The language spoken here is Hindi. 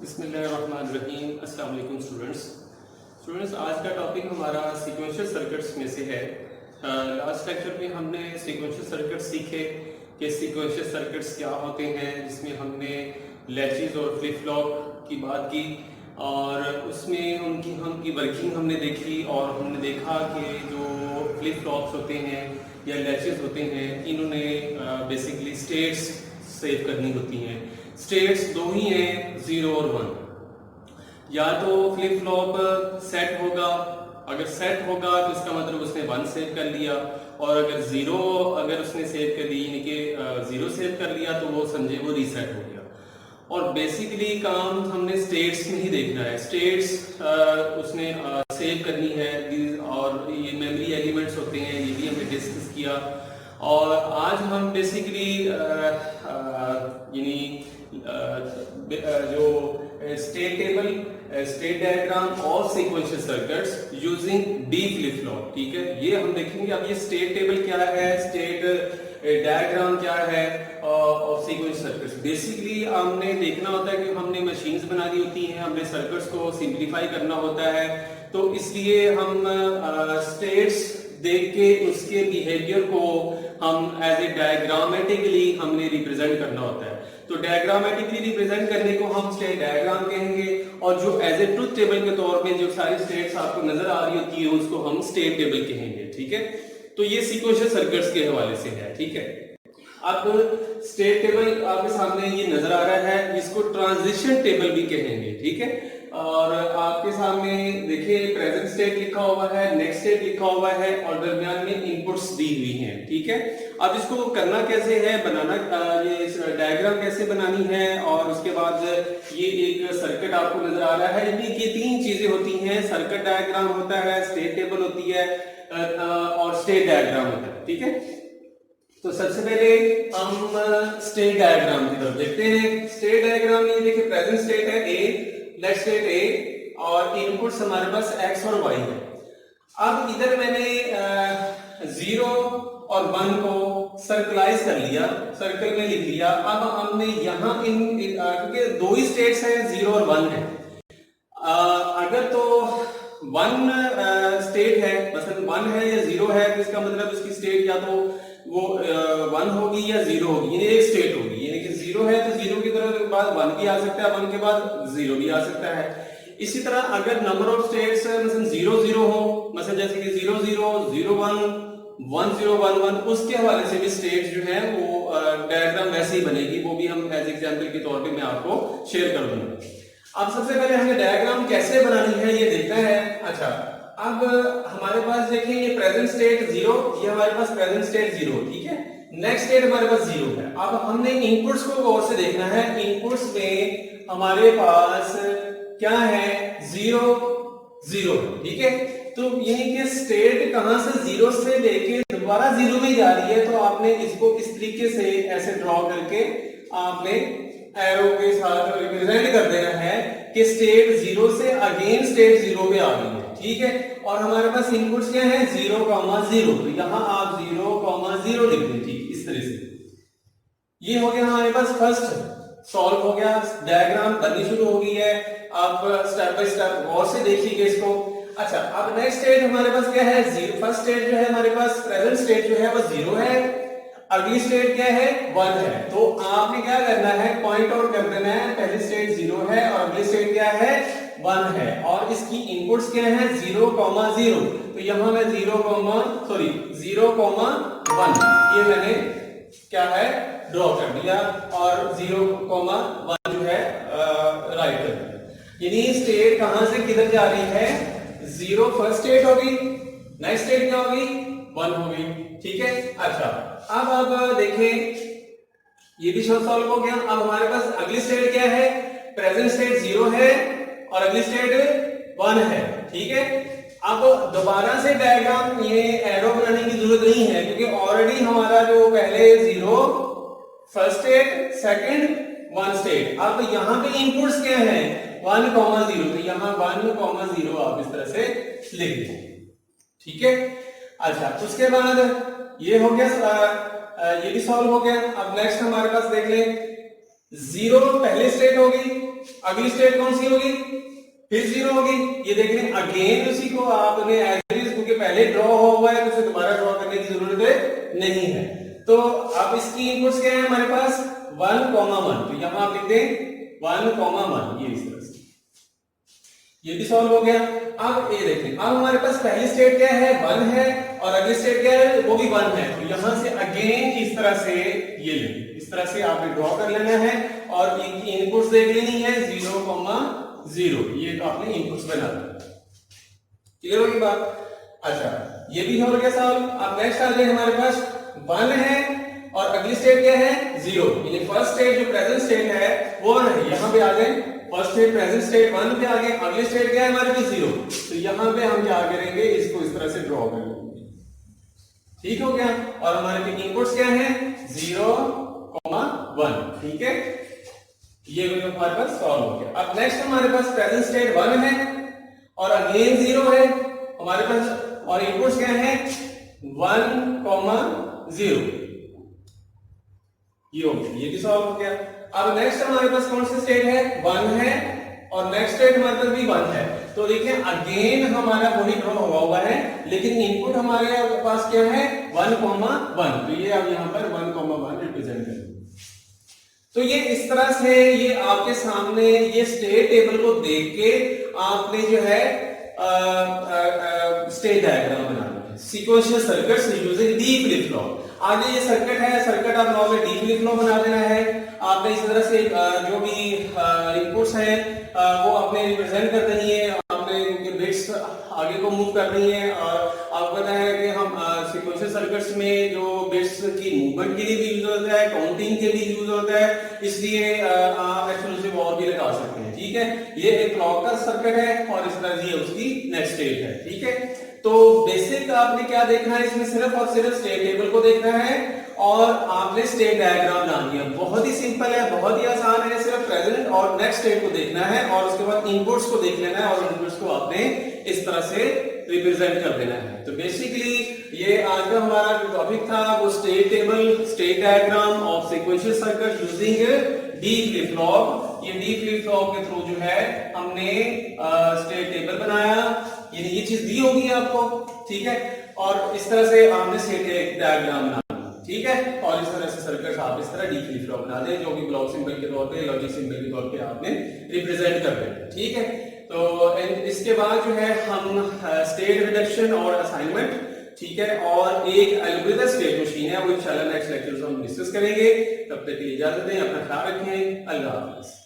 बिस्मिल्लाहिर्रहमानिर्रहीम। अस्सलाम वालेकुम स्टूडेंट्स। आज का टॉपिक हमारा सीक्वेंशियल सर्किट्स में से है। लास्ट लेक्चर में हमने सीक्वेंशियल सर्किट्स सीखे कि सीक्वेंशियल सर्किट्स क्या होते हैं, जिसमें हमने लैचेस और फ्लिप फ्लॉप की बात की और उसमें उनकी वर्किंग हमने देखी और हमने देखा कि जो फ्लिप फ्लॉप्स होते हैं या लैचेस होते हैं, इन्होंने बेसिकली स्टेट्स सेव करनी होती हैं। स्टेट्स दो ही हैं, 0 और 1। या तो फ्लिप फ्लॉप सेट होगा, अगर सेट होगा तो इसका मतलब उसने 1 सेव कर लिया, और अगर 0 अगर उसने सेव कर दी यानी कि 0 सेव कर लिया तो वो समझे वो रीसेट हो गया। और बेसिकली काम हमने स्टेट्स में ही देखना है। स्टेट्स उसने सेव करनी है और ये मेमोरी एलिमेंट्स होते हैं, ये भी हमने डिस्कस किया। और आज हम बेसिकली यानी जो स्टेट टेबल, स्टेट डायग्राम और sequential circuits using D flip flop, ठीक है, ये हम देखेंगे। अब ये स्टेट टेबल क्या है, स्टेट डायग्राम क्या है और सीक्वेंशियल सर्किट्स। बेसिकली हमने देखना होता है कि हमने मशीन्स बनानी होती हैं, हमने सर्किट्स को सिंप्लीफाई करना होता है, तो इसलिए हम स्टेट्स देख के उसके बिहेवियर को हम एज ए डायग्रामेटिकली हमने रिप्रेजेंट करना होता है। तो डायग्रामेटिकली रिप्रेजेंट करने को हम स्टेट डायग्राम कहेंगे, और जो एज ए ट्रुथ टेबल के तौर पे जो सारी स्टेट्स आपको नजर आ रही होती है उसको हम स्टेट टेबल कहेंगे, ठीक है। तो ये सीक्वेंशियल सर्किट्स के हवाले से है, ठीक है। अब स्टेट टेबल आपके सामने ये नजर आ रहा है, इसको ट्रांजिशन टेबल भी कहेंगे, ठीक है। और आपके सामने देखिए प्रेजेंट स्टेट लिखा हुआ है, नेक्स्ट स्टेट लिखा हुआ है और दरमियान में इनपुट्स दी हुई हैं, ठीक है। अब इसको करना कैसे है, बनाना ये डायग्राम कैसे बनानी है, और उसके बाद ये एक सर्किट आपको नजर आ रहा है। यानी कि तीन चीजें होती हैं, सर्किट डायग्राम होता है, स्टेट टेबल होती है और स्टेट डायग्राम होता है, ठीक है। तो सबसे पहले हम स्टेट डायग्राम की तरफ देखते हैं। स्टेट डायग्राम में देखिए प्रेजेंट स्टेट है ए, नेक्स्ट स्टेट ए, और इनपुट्स हमारे पास x और y है। अब इधर मैंने 0 और 1 को सर्कलाइज कर लिया, सर्कल में लिख लिया। अब हमने यहाँ क्योंकि दो ही स्टेट्स हैं, 0 और 1 है। अगर तो 1 स्टेट है, मतलब 1 है या 0 है, तो इसका मतलब इसकी स्टेट या तो वो 1 होगी या 0 होगी, यानी एक स्टेट होगी। यानी कि 0 है तो 0 की तरफ बाद 1 भी आ सकता है, 1 के बाद 0 भी आ सकता है। इसी तरह अगर नंबर ऑफ स्टेट्स मतलब 0 0 हो, मतलब जैसे कि 0 0 0 1 1 0 1 1, उसके हवाले से भी स्टेट जो है वो डायग्राम वैसे ही बनेगी। वो भी हम एज एग्जांपल के तौर पे मैं आपको शेयर कर दूंगा। अब सबसे पहले हमें डायग्राम कैसे बनानी है ये देखना है। अच्छा, अब हमारे पास देखिए ये प्रेजेंट स्टेट 0, ये हमारे पास प्रेजेंट स्टेट 0, ठीक है। नेक्स्ट स्टेट हमारे पास 0 है। अब हमने इनपुट्स को गौर से देखना है। इनपुट्स में हमारे पास क्या है, 0 0, ठीक है। तो यानी कि स्टेट कहां से 0 से लेके दोबारा 0 में जा रही है, तो आपने इसको इस तरीके से ऐसे ड्रॉ करके आपने एरो के साथ रिप्रेजेंट कर देना है कि स्टेट 0 से अगेन स्टेट 0 में आ गई है, ठीक है। और हमारे पास इनपुट्स क्या है, 0, 0, तो यहां आप 0, 0 लिख दें, ठीक, इस तरह से। ये हो गया हमारे पास फर्स्ट, सॉल्व हो गया, डायग्राम बननी शुरू हो गई है। आप स्टेप बाय स्टेप गौर से देखिएगा इसको। अच्छा, अब नेक्स्ट स्टेट हमारे पास क्या है, फर्स्ट स्टेट जो है हमारे पास प्रेजेंट स्टेट जो है वो 0 है, अगली स्टेट क्या है, 1 है। तो आपने क्या करना है, पॉइंट आउट कर देना है, पहली स्टेट 0 है और अगली स्टेट क्या है, 1 है, और इसकी इनपुट्स क्या है, 0, 0। तो यहां मैं 0, 1 ये मैंने क्या है ड्रॉ कर दिया, और 0, 1 जो है राइट कर दिया। यानी स्टेट कहां से किधर जा रही है, 0 फर्स्ट स्टेट होगी, नेक्स्ट स्टेट क्या होगी, 1 होगी, ठीक है। अच्छा, अब देखें ये भी सॉल्व हो गया। अब हमारे पास अगली स्टेट क्या है, प्रेजेंट स्टेट 0 है और अगली स्टेट 1 है, ठीक है। अब दोबारा से डायग्राम ये एरो बनाने की जरूरत नहीं है, क्योंकि ऑलरेडी हमारा जो पहले 0 फर्स्ट स्टेट, सेकंड 1 स्टेट। अब यहाँ पे इनपुट्स क्या है, 1, 0, तो यहाँ 1, 0 आप इस तरह से लिख दें, ठीक है। अच्छा, उसके बाद ये हो गया, ये भी सॉल्व हो गया। अब नेक्स्ट हमारे पास देख लें, 0 पहली स्टेट होगी, अगली स्टेट कौन सी होगी, फिर 0 होगी। ये देख रहे हैं अगेन उसी को आपने एज इट इज, क्योंकि पहले ड्रॉ हुआ है तो उसे दोबारा ड्रॉ करने की जरूरत नहीं है। तो अब इसकी इनपुट्स क्या है हमारे पास 1, 1, तो यहां आप लिख दें 1, 1, ये इस तरह से, ये भी सॉल्व हो गया। अब ये देखें, अब हमारे पास पहली स्टेट क्या है 1 है और अगली स्टेट क्या है वो भी 1 है। तो यहां से अगेन इस तरह से ये लेंगे, इस तरह से आपने ड्रॉ कर लेना है और इनकी इनपुट्स देख लेनी है 0, 0, ये तो आपने इनपुट्स बना दिया। क्लियर होगी बात? अच्छा, ये भी हो गया सॉल्व। अब नेक्स्ट आ जाए हमारे पास 1 है और अगली स्टेट क्या है 0, यानी फर्स्ट स्टेट जो प्रेजेंट स्टेट है वो है, यहां पे आ गए फर्स्ट स्टेट प्रेजेंट स्टेट 1 पे आ गए, अगली स्टेट क्या है हमारे पास 0, तो यहां पे हम क्या करेंगे इसको इस तरह से ड्रॉ कर लेंगे। ठीक हो गया। और हमारे इनपुट्स क्या है 0, 1, ठीक है, ये हमारे पास सॉल्व हो गया। अब नेक्स्ट हमारे पास प्रेजेंट स्टेट 1 है और अगेन 0 है हमारे पास, और इनपुट्स क्या है 1, 0, ये हो गया, ये भी सॉल्व हो गया। अब नेक्स्ट हमारे पास कौन सी स्टेट है 1 है और नेक्स्ट स्टेट हमारे पास भी 1 है। तो देखिए अगेन हमारा वही ड्रॉ हुआ है, लेकिन इनपुट हमारे पास क्या है 1, 1, तो ये अब यहां पर 1, 1 रिप्रेजेंट करेंगे। तो ये इस तरह से ये आपके सामने ये स्टेट टेबल को देख के आपने जो है स्टेट डायग्राम बनाना है, sequential circuits using D flip flop. आगे ये सर्किट है, सर्किट आप नॉर्मल डी फ्लिप फ्लॉप बना देना है। आपने इस तरह से जो भी इनपुट्स हैं वो आपने रिप्रेजेंट कर देनी है, आपने उनके बिट्स आगे को मूव कर रही है। और आपको पता है कि हम सीक्वेंशियल सर्किट्स में जो बिट्स की मूवमेंट के लिए भी यूज होता है, काउंटिंग के लिए यूज होता है, इसलिए आप एक्सक्लूसिव और भी लगा सकते हैं। ठीक है, ये एक क्लॉक का सर्किट है और इस तरह ये उसकी नेक्स्ट स्टेट है। ठीक है, तो बेसिक आपने क्या देखना है इसमें, सिर्फ और सिर्फ स्टेट टेबल को देखना है और आपने स्टेट डायग्राम बनानी है। बहुत ही सिंपल है, बहुत ही आसान है, सिर्फ प्रेजेंट और नेक्स्ट स्टेट को देखना है और उसके बाद इनपुट्स को देख लेना है और इनपुट्स को आपने इस तरह से रिप्रेजेंट कर देना है। तो बेसिकली ये आज का हमारा जो टॉपिक था वो state table, state diagram of sequential circuit using D flip flop. ये डी फ्लिप फ्लॉप के थ्रू जो है हमने स्टेट टेबल बनाया, यानी ये चीज दी होगी आपको। ठीक है, और इस तरह से आपने स्टेट डायग्राम बना, ठीक है, और इस तरह से सर्किट आप इस तरह डी फ्लिप फ्लॉप बना दें जो कि ब्लॉक सिंबल के तौर पे, लॉजिक सिंबल के तौर पे आपने रिप्रेजेंट कर दें। ठीक है, तो इसके बाद जो है हम स्टेट रिडक्शन और असाइनमेंट, ठीक है, और एक एल्गोरिथम स्टेट मशीन है वो इंशाल्लाह नेक्स्ट लेक्चर में हम डिस्कस करेंगे। तब तक के लिए इजाजत दें, अपना ख्याल रखें, अल्लाह हाफिज।